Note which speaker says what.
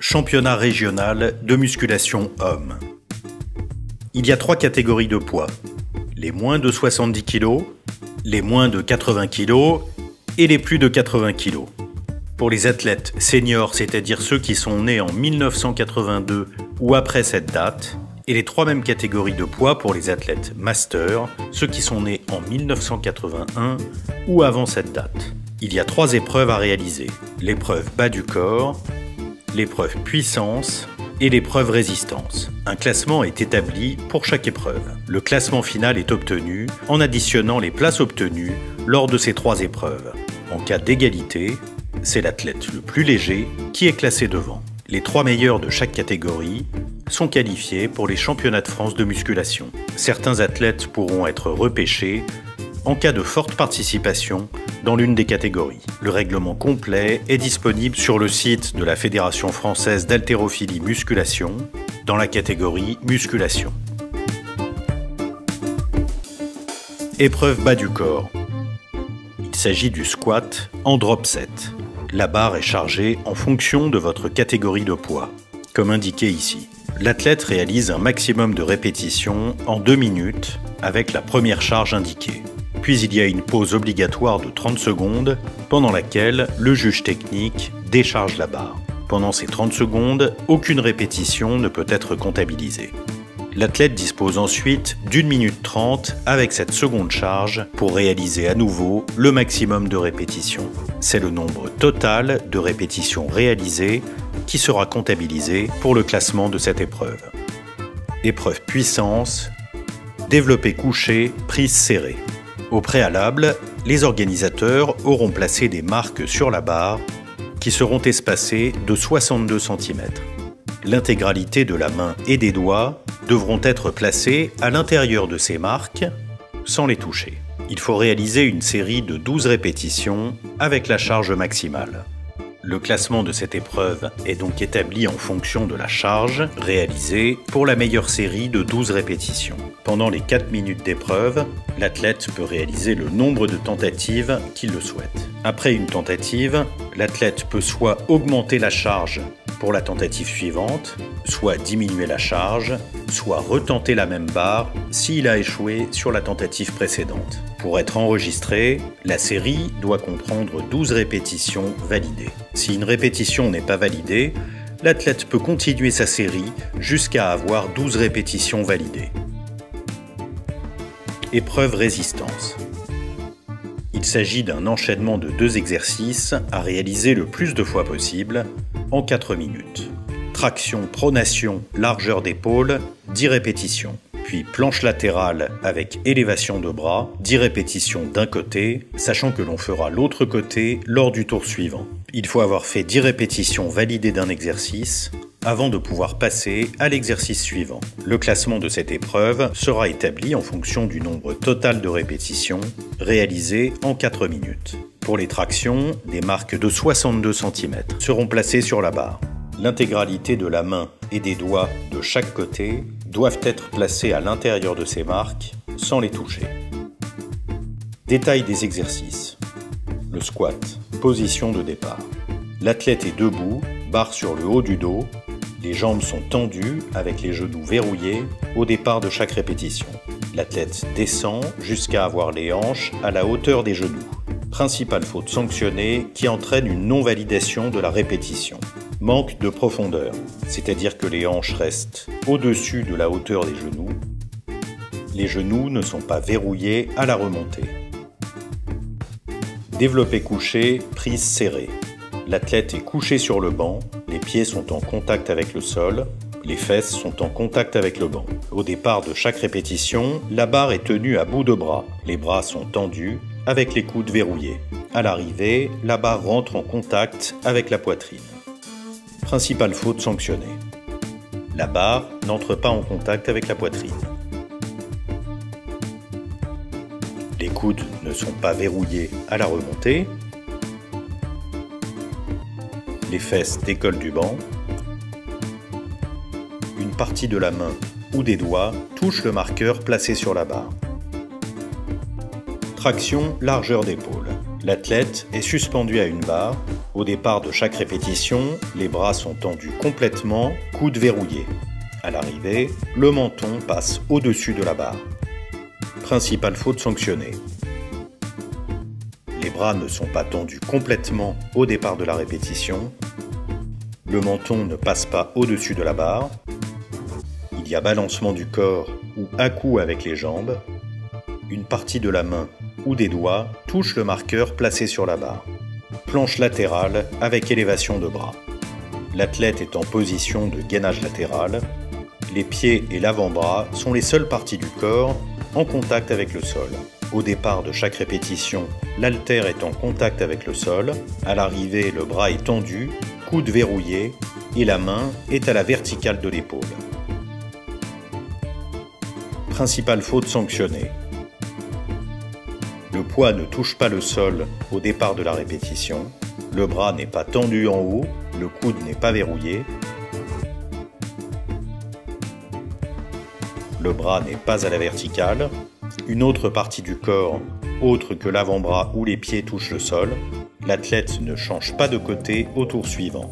Speaker 1: Championnat régional de musculation homme. Il y a 3 catégories de poids. Les moins de 70 kg, les moins de 80 kg et les plus de 80 kg. Pour les athlètes seniors, c'est-à-dire ceux qui sont nés en 1982 ou après cette date, et les 3 mêmes catégories de poids pour les athlètes master, ceux qui sont nés en 1981 ou avant cette date. Il y a 3 épreuves à réaliser. L'épreuve bas du corps, l'épreuve puissance et l'épreuve résistance. Un classement est établi pour chaque épreuve. Le classement final est obtenu en additionnant les places obtenues lors de ces 3 épreuves. En cas d'égalité, c'est l'athlète le plus léger qui est classé devant. Les 3 meilleurs de chaque catégorie sont qualifiés pour les championnats de France de musculation. Certains athlètes pourront être repêchés en cas de forte participation dans l'une des catégories. Le règlement complet est disponible sur le site de la Fédération française d'haltérophilie musculation dans la catégorie musculation. Épreuve bas du corps. Il s'agit du squat en drop set. La barre est chargée en fonction de votre catégorie de poids, comme indiqué ici. L'athlète réalise un maximum de répétitions en 2 minutes avec la première charge indiquée. Puis il y a une pause obligatoire de 30 secondes pendant laquelle le juge technique décharge la barre. Pendant ces 30 secondes, aucune répétition ne peut être comptabilisée. L'athlète dispose ensuite d'1 minute 30 avec cette seconde charge pour réaliser à nouveau le maximum de répétitions. C'est le nombre total de répétitions réalisées qui sera comptabilisé pour le classement de cette épreuve. Épreuve puissance, développé couché, prise serrée. Au préalable, les organisateurs auront placé des marques sur la barre qui seront espacées de 62 cm. L'intégralité de la main et des doigts devront être placés à l'intérieur de ces marques sans les toucher. Il faut réaliser une série de 12 répétitions avec la charge maximale. Le classement de cette épreuve est donc établi en fonction de la charge réalisée pour la meilleure série de 12 répétitions. Pendant les 4 minutes d'épreuve, l'athlète peut réaliser le nombre de tentatives qu'il le souhaite. Après une tentative, l'athlète peut soit augmenter la charge pour la tentative suivante, soit diminuer la charge, soit retenter la même barre s'il a échoué sur la tentative précédente. Pour être enregistré, la série doit comprendre 12 répétitions validées. Si une répétition n'est pas validée, l'athlète peut continuer sa série jusqu'à avoir 12 répétitions validées. Épreuve résistance. Il s'agit d'un enchaînement de 2 exercices à réaliser le plus de fois possible en 4 minutes. Traction, pronation, largeur d'épaule, 10 répétitions. Puis planche latérale avec élévation de bras, 10 répétitions d'un côté, sachant que l'on fera l'autre côté lors du tour suivant. Il faut avoir fait 10 répétitions validées d'un exercice avant de pouvoir passer à l'exercice suivant. Le classement de cette épreuve sera établi en fonction du nombre total de répétitions réalisées en 4 minutes. Pour les tractions, des marques de 62 cm seront placées sur la barre. L'intégralité de la main et des doigts de chaque côté doivent être placés à l'intérieur de ces marques sans les toucher. Détail des exercices. Le squat, position de départ. L'athlète est debout, barre sur le haut du dos, les jambes sont tendues avec les genoux verrouillés au départ de chaque répétition. L'athlète descend jusqu'à avoir les hanches à la hauteur des genoux. Principale faute sanctionnée qui entraîne une non-validation de la répétition. Manque de profondeur, c'est-à-dire que les hanches restent au-dessus de la hauteur des genoux. Les genoux ne sont pas verrouillés à la remontée. Développé couché, prise serrée. L'athlète est couché sur le banc, les pieds sont en contact avec le sol, les fesses sont en contact avec le banc. Au départ de chaque répétition, la barre est tenue à bout de bras. Les bras sont tendus avec les coudes verrouillés. À l'arrivée, la barre rentre en contact avec la poitrine. Principale faute sanctionnée. La barre n'entre pas en contact avec la poitrine. Les coudes ne sont pas verrouillés à la remontée. Les fesses décollent du banc. Une partie de la main ou des doigts touche le marqueur placé sur la barre. Traction, largeur d'épaule. L'athlète est suspendu à une barre Au départ de chaque répétition, les bras sont tendus complètement, coudes verrouillés. À l'arrivée, le menton passe au-dessus de la barre. Principale faute sanctionnée. Les bras ne sont pas tendus complètement au départ de la répétition. Le menton ne passe pas au-dessus de la barre. Il y a balancement du corps ou à-coup avec les jambes. Une partie de la main ou des doigts touche le marqueur placé sur la barre. Planche latérale avec élévation de bras. L'athlète est en position de gainage latéral. Les pieds et l'avant-bras sont les seules parties du corps en contact avec le sol. Au départ de chaque répétition, l'haltère est en contact avec le sol. À l'arrivée, le bras est tendu, coude verrouillé et la main est à la verticale de l'épaule. Principale faute sanctionnée. Le poids ne touche pas le sol au départ de la répétition. Le bras n'est pas tendu en haut, le coude n'est pas verrouillé. Le bras n'est pas à la verticale. Une autre partie du corps, autre que l'avant-bras ou les pieds, touche le sol. L'athlète ne change pas de côté au tour suivant.